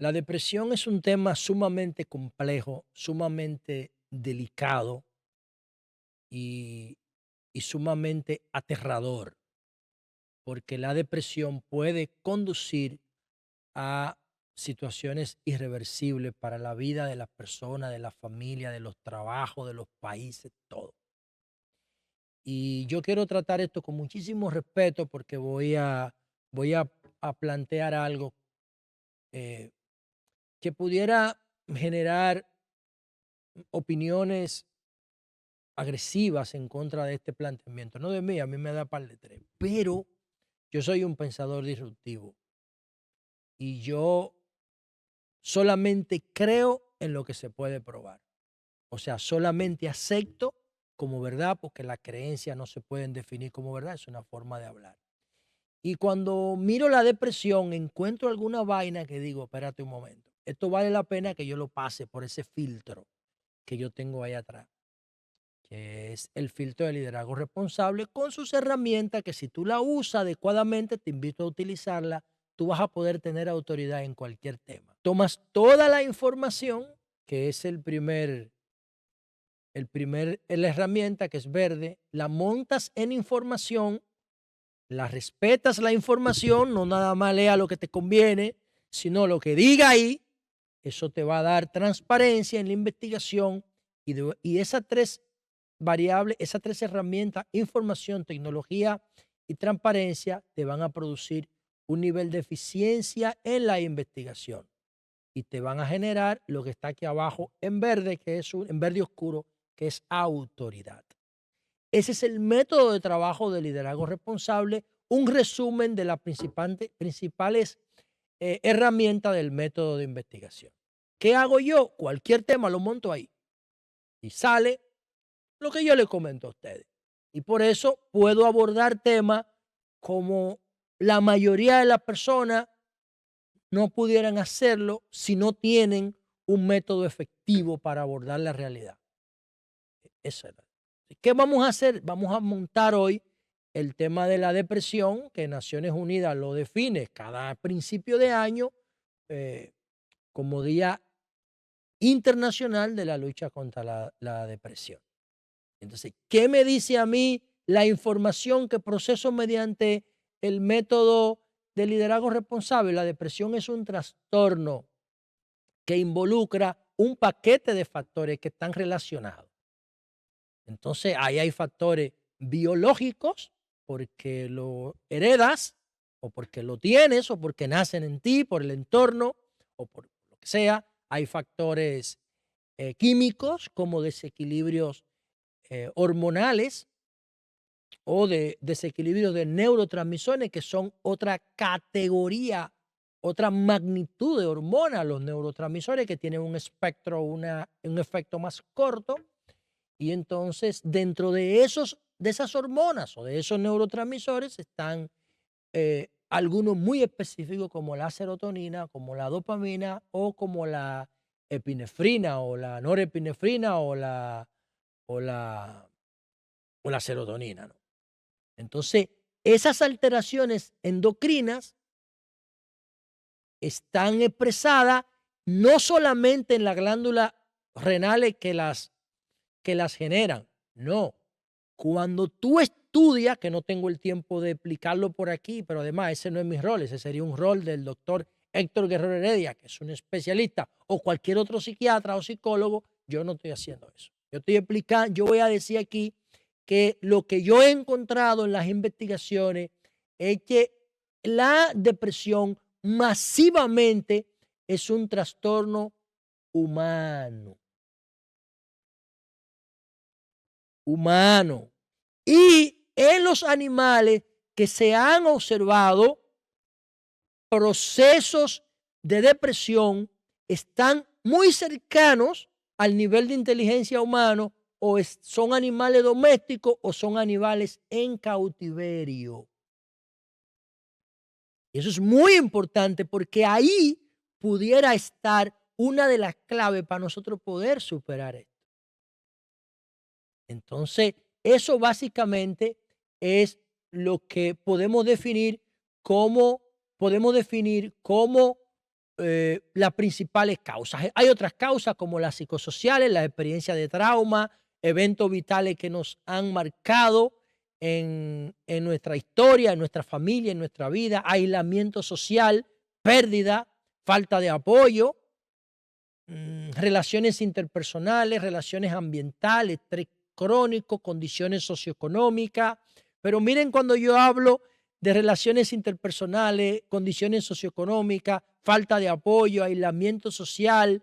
La depresión es un tema sumamente complejo, sumamente delicado y, y sumamente aterrador, porque la depresión puede conducir a situaciones irreversibles para la vida de las personas, de la familia, de los trabajos, de los países, todo. Y yo quiero tratar esto con muchísimo respeto porque voy a plantear algo eh, que pudiera generar opiniones agresivas en contra de este planteamiento. No de mí, a mí me da par de tres. Pero yo soy un pensador disruptivo y yo solamente creo en lo que se puede probar. O sea, solamente acepto como verdad, porque las creencias no se pueden definir como verdad, es una forma de hablar. Y cuando miro la depresión, encuentro alguna vaina que digo, espérate un momento, esto vale la pena que yo lo pase por ese filtro que yo tengo ahí atrás, que es el filtro de liderazgo responsable con sus herramientas que si tú la usas adecuadamente, te invito a utilizarla, tú vas a poder tener autoridad en cualquier tema. Tomas toda la información, que es la herramienta que es verde, la montas en información, la respetas la información, no nada más lea lo que te conviene, sino lo que diga ahí, eso te va a dar transparencia en la investigación y esas tres variables, esas tres herramientas, información, tecnología y transparencia, te van a producir un nivel de eficiencia en la investigación y te van a generar lo que está aquí abajo en verde, en verde oscuro, que es autoridad. Ese es el método de trabajo de liderazgo responsable, un resumen de las principales herramientas del método de investigación. ¿Qué hago yo? Cualquier tema lo monto ahí y sale lo que yo le comento a ustedes. Y por eso puedo abordar temas como la mayoría de las personas no pudieran hacerlo si no tienen un método efectivo para abordar la realidad. Eso era. ¿Qué vamos a hacer? Vamos a montar hoy el tema de la depresión, que Naciones Unidas lo define cada principio de año eh, como Día Internacional de la Lucha contra la Depresión. Entonces, ¿qué me dice a mí la información que proceso mediante el método de liderazgo responsable? La depresión es un trastorno que involucra un paquete de factores que están relacionados. Entonces, ahí hay factores biológicos, porque lo heredas, o porque lo tienes, o porque nacen en ti, por el entorno, o por lo que sea. Hay factores químicos, como desequilibrios hormonales o de desequilibrios de neurotransmisores, que son otra categoría, otra magnitud de hormonas, los neurotransmisores que tienen un espectro, un efecto más corto y entonces, dentro de esas hormonas o de esos neurotransmisores están algunos muy específicos como la serotonina, como la dopamina o como la epinefrina o la norepinefrina o la, o la serotonina, ¿no? Entonces, esas alteraciones endocrinas están expresadas no solamente en las glándulas renales que las generan, no. Cuando tú estudias, que no tengo el tiempo de explicarlo por aquí, pero además ese no es mi rol, ese sería un rol del doctor Héctor Guerrero Heredia, que es un especialista, o cualquier otro psiquiatra o psicólogo, yo no estoy haciendo eso. Yo estoy explicando, yo voy a decir aquí que lo que yo he encontrado en las investigaciones es que la depresión masivamente es un trastorno humano, humano. Y en los animales que se han observado procesos de depresión están muy cercanos al nivel de inteligencia humano o son animales domésticos o son animales en cautiverio. Y eso es muy importante porque ahí pudiera estar una de las claves para nosotros poder superar esto. Entonces, eso básicamente es lo que podemos definir como las principales causas. Hay otras causas como las psicosociales, la experiencia de trauma, eventos vitales que nos han marcado en nuestra historia, en nuestra familia, en nuestra vida, aislamiento social, pérdida, falta de apoyo, relaciones interpersonales, relaciones ambientales, estrés crónico, condiciones socioeconómicas. Pero miren, cuando yo hablo de relaciones interpersonales, condiciones socioeconómicas, falta de apoyo, aislamiento social,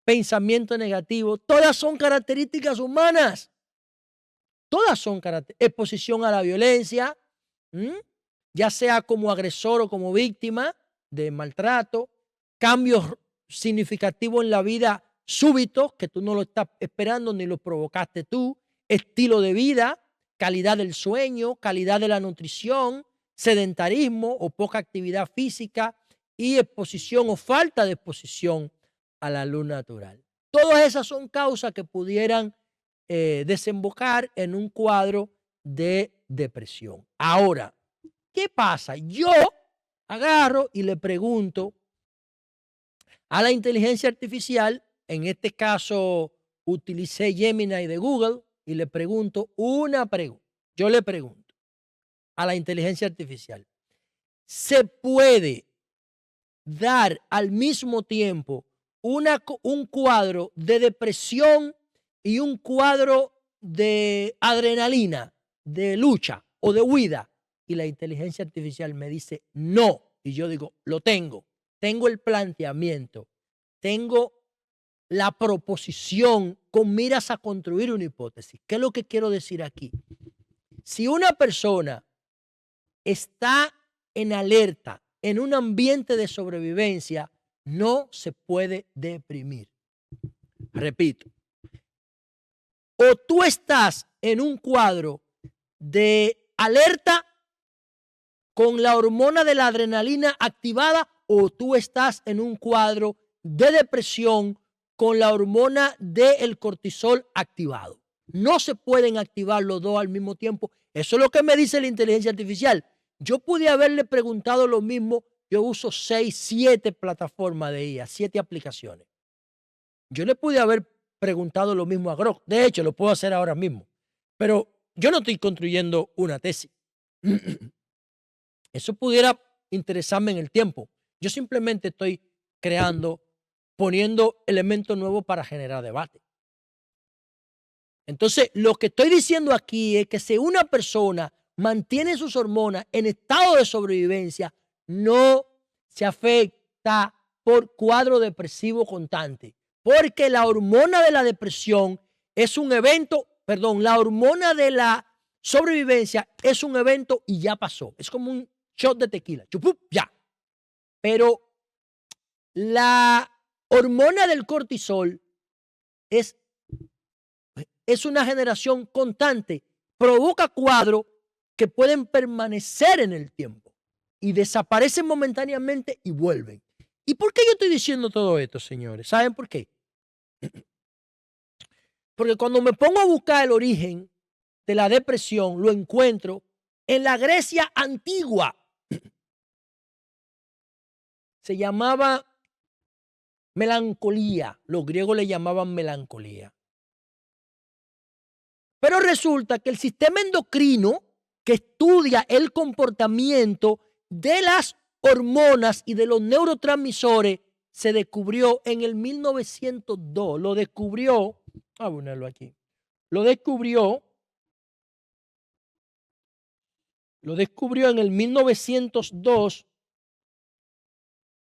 pensamiento negativo, todas son características humanas. Todas son exposición a la violencia, ya sea como agresor o como víctima de maltrato, cambios significativos en la vida súbitos que tú no lo estás esperando ni lo provocaste tú, estilo de vida, calidad del sueño, calidad de la nutrición, sedentarismo o poca actividad física y exposición o falta de exposición a la luz natural. Todas esas son causas que pudieran desembocar en un cuadro de depresión. Ahora, ¿qué pasa? Yo agarro y le pregunto a la inteligencia artificial, en este caso utilicé Gemini de Google y le pregunto una pregunta. Yo le pregunto a la inteligencia artificial, ¿se puede dar al mismo tiempo un cuadro de depresión y un cuadro de adrenalina, de lucha o de huida? Y la inteligencia artificial me dice no. Y yo digo, lo tengo el planteamiento, tengo la proposición con miras a construir una hipótesis. ¿Qué es lo que quiero decir aquí? Si una persona está en alerta, en un ambiente de sobrevivencia, no se puede deprimir. Repito, o tú estás en un cuadro de alerta con la hormona de la adrenalina activada, o tú estás en un cuadro de depresión con la hormona del cortisol activado. No se pueden activar los dos al mismo tiempo. Eso es lo que me dice la inteligencia artificial. Yo pude haberle preguntado lo mismo. Yo uso 6, 7 plataformas de IA, 7 aplicaciones. Yo le pude haber preguntado lo mismo a Grok. De hecho, lo puedo hacer ahora mismo. Pero yo no estoy construyendo una tesis. Eso pudiera interesarme en el tiempo. Yo simplemente estoy creando, poniendo elementos nuevos para generar debate. Entonces, lo que estoy diciendo aquí es que si una persona mantiene sus hormonas en estado de sobrevivencia, no se afecta por cuadro depresivo constante, porque la hormona de la depresión es un evento, la hormona de la sobrevivencia es un evento y ya pasó. Es como un shot de tequila, chupup, ya. Pero la hormona del cortisol es una generación constante, provoca cuadros que pueden permanecer en el tiempo y desaparecen momentáneamente y vuelven. ¿Y por qué yo estoy diciendo todo esto, señores? ¿Saben por qué? Porque cuando me pongo a buscar el origen de la depresión, lo encuentro en la Grecia antigua. Se llamaba melancolía. Los griegos le llamaban melancolía. Pero resulta que el sistema endocrino que estudia el comportamiento de las hormonas y de los neurotransmisores se descubrió en el 1902. Lo descubrió, a ponerlo aquí, lo descubrió en el 1902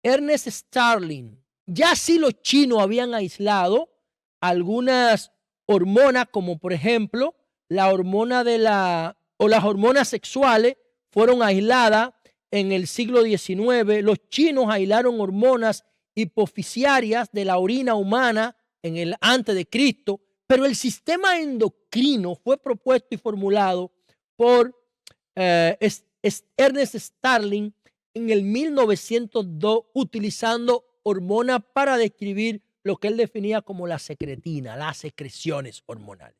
Ernest Starling. Ya sí los chinos habían aislado algunas hormonas, como por ejemplo la hormona las hormonas sexuales fueron aisladas en el siglo XIX. Los chinos aislaron hormonas hipofisiarias de la orina humana en el antes de Cristo, pero el sistema endocrino fue propuesto y formulado por Ernest Starling en el 1902, utilizando hormonas para describir lo que él definía como la secretina, las secreciones hormonales.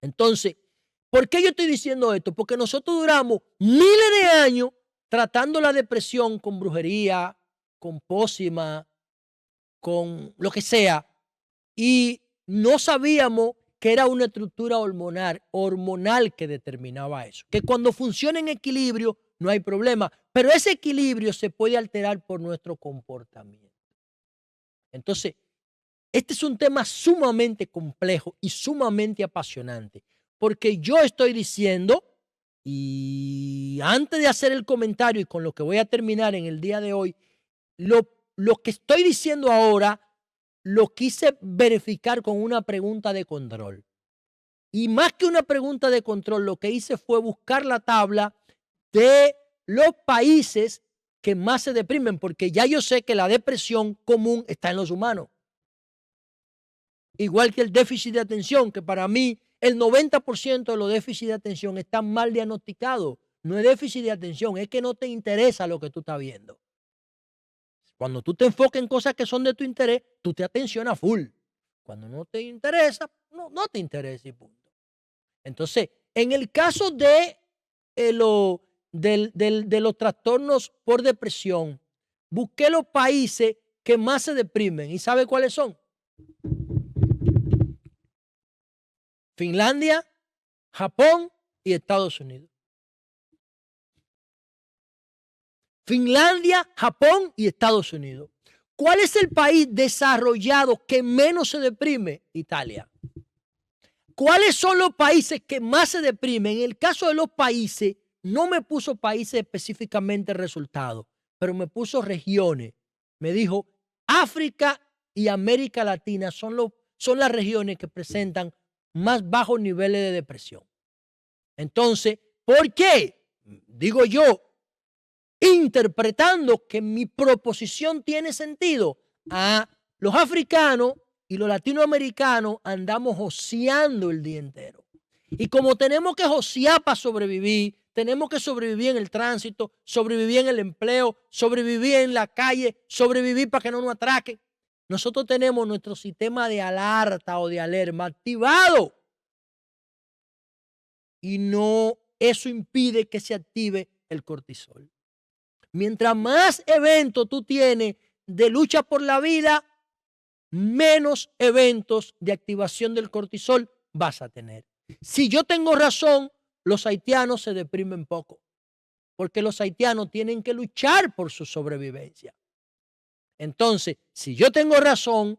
Entonces, ¿por qué yo estoy diciendo esto? Porque nosotros duramos miles de años tratando la depresión con brujería, con pócima, con lo que sea, y no sabíamos que era una estructura hormonal que determinaba eso. Que cuando funciona en equilibrio no hay problema, pero ese equilibrio se puede alterar por nuestro comportamiento. Entonces, este es un tema sumamente complejo y sumamente apasionante, porque yo estoy diciendo, y antes de hacer el comentario y con lo que voy a terminar en el día de hoy, lo que estoy diciendo ahora lo quise verificar con una pregunta de control. Y más que una pregunta de control, lo que hice fue buscar la tabla de los países que más se deprimen, porque ya yo sé que la depresión común está en los humanos. Igual que el déficit de atención, que para mí el 90% de los déficits de atención están mal diagnosticados. No es déficit de atención, es que no te interesa lo que tú estás viendo. Cuando tú te enfocas en cosas que son de tu interés, tú te atencionas full. Cuando no te interesa, no te interesa y punto. Entonces, en el caso de los trastornos por depresión, busqué los países que más se deprimen. ¿Y sabe cuáles son? Finlandia, Japón y Estados Unidos. Finlandia, Japón y Estados Unidos. ¿Cuál es el país desarrollado que menos se deprime? Italia. ¿Cuáles son los países que más se deprimen? En el caso de los países, no me puso países específicamente resultados, pero me puso regiones. Me dijo, África y América Latina son las regiones que presentan más bajos niveles de depresión. Entonces, ¿por qué? Digo yo, interpretando que mi proposición tiene sentido, a los africanos y los latinoamericanos andamos joseando el día entero. Y como tenemos que josear para sobrevivir, tenemos que sobrevivir en el tránsito, sobrevivir en el empleo, sobrevivir en la calle, sobrevivir para que no nos atraquen. Nosotros tenemos nuestro sistema de alerta o de alarma activado. Y no, eso impide que se active el cortisol. Mientras más eventos tú tienes de lucha por la vida, menos eventos de activación del cortisol vas a tener. Si yo tengo razón, los haitianos se deprimen poco, porque los haitianos tienen que luchar por su sobrevivencia. Entonces, si yo tengo razón,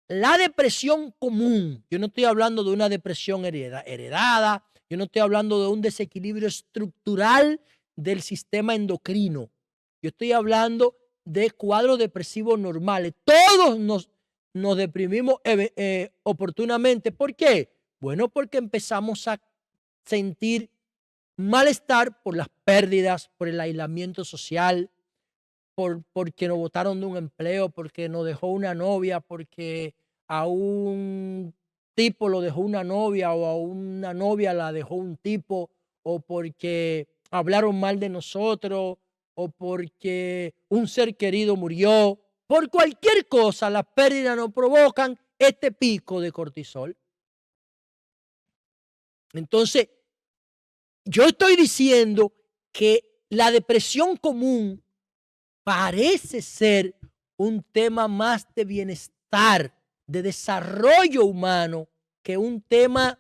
la depresión común, yo no estoy hablando de una depresión heredada, yo no estoy hablando de un desequilibrio estructural del sistema endocrino. Yo estoy hablando de cuadros depresivos normales. Todos nos deprimimos oportunamente. ¿Por qué? Bueno, porque empezamos a sentir malestar por las pérdidas, por el aislamiento social, porque nos botaron de un empleo, porque nos dejó una novia, porque a un tipo lo dejó una novia o a una novia la dejó un tipo, o porque hablaron mal de nosotros, o porque un ser querido murió. Por cualquier cosa, las pérdidas nos provocan este pico de cortisol. Entonces, yo estoy diciendo que la depresión común parece ser un tema más de bienestar, de desarrollo humano, que un tema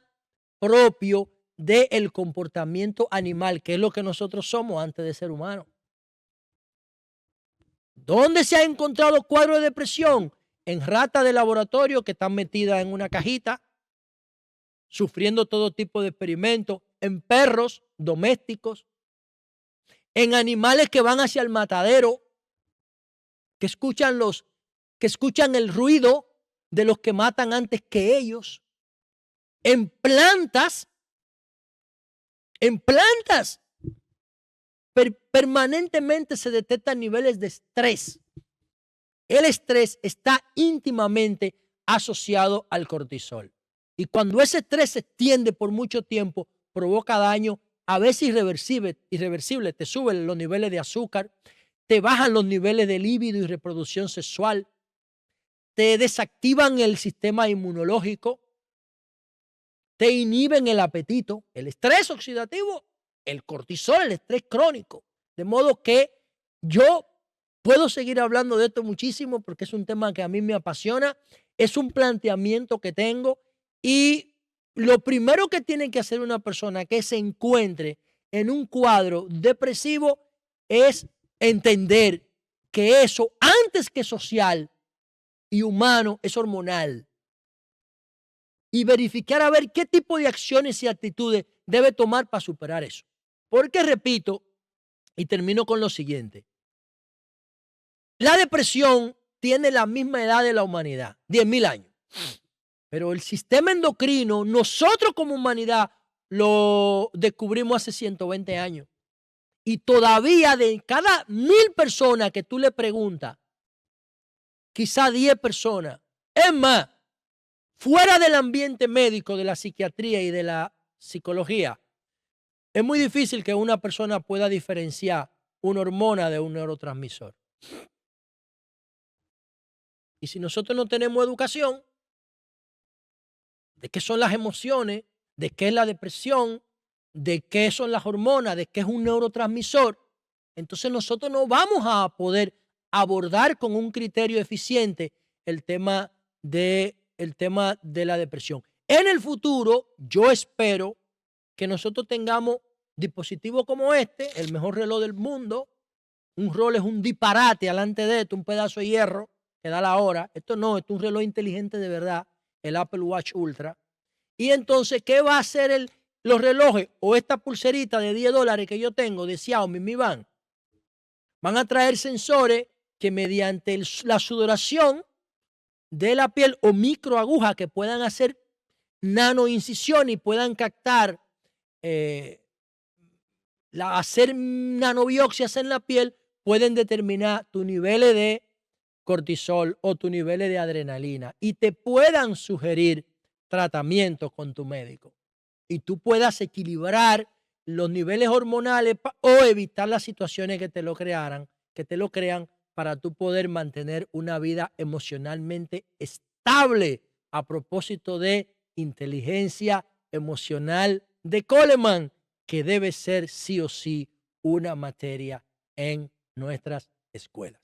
propio del comportamiento animal, que es lo que nosotros somos antes de ser humanos. ¿Dónde se ha encontrado cuadro de depresión? En ratas de laboratorio que están metidas en una cajita, sufriendo todo tipo de experimentos, en perros domésticos, en animales que van hacia el matadero, que escuchan el ruido de los que matan antes que ellos, en plantas, permanentemente se detectan niveles de estrés. El estrés está íntimamente asociado al cortisol. Y cuando ese estrés se extiende por mucho tiempo, provoca daño, a veces irreversible. Te suben los niveles de azúcar, te bajan los niveles de líbido y reproducción sexual, te desactivan el sistema inmunológico, te inhiben el apetito, el estrés oxidativo, el cortisol, el estrés crónico. De modo que yo puedo seguir hablando de esto muchísimo porque es un tema que a mí me apasiona, es un planteamiento que tengo y lo primero que tiene que hacer una persona que se encuentre en un cuadro depresivo es entender que eso, antes que social y humano, es hormonal. Y verificar a ver qué tipo de acciones y actitudes debe tomar para superar eso. Porque, repito, y termino con lo siguiente, la depresión tiene la misma edad de la humanidad, 10.000 años. Pero el sistema endocrino, nosotros como humanidad, lo descubrimos hace 120 años. Y todavía de cada 1.000 personas que tú le preguntas, quizá 10 personas, es más, fuera del ambiente médico, de la psiquiatría y de la psicología, es muy difícil que una persona pueda diferenciar una hormona de un neurotransmisor. Y si nosotros no tenemos educación de qué son las emociones, de qué es la depresión, de qué son las hormonas, de qué es un neurotransmisor, entonces nosotros no vamos a poder abordar con un criterio eficiente el tema de la depresión. En el futuro, yo espero que nosotros tengamos dispositivos como este, el mejor reloj del mundo. Un reloj es un disparate alante de esto, un pedazo de hierro que da la hora. Esto no, esto es un reloj inteligente de verdad, el Apple Watch Ultra. Y entonces, ¿qué va a hacer los relojes o esta pulserita de $10 que yo tengo de Xiaomi Mi Band? Van a traer sensores que mediante la sudoración de la piel o microagujas que puedan hacer nanoincisión y puedan captar, hacer nanobiopsias en la piel, pueden determinar tu niveles de cortisol o tu niveles de adrenalina y te puedan sugerir tratamiento con tu médico y tú puedas equilibrar los niveles hormonales o evitar las situaciones que te lo crean para tú poder mantener una vida emocionalmente estable a propósito de inteligencia emocional de Coleman, que debe ser sí o sí una materia en nuestras escuelas.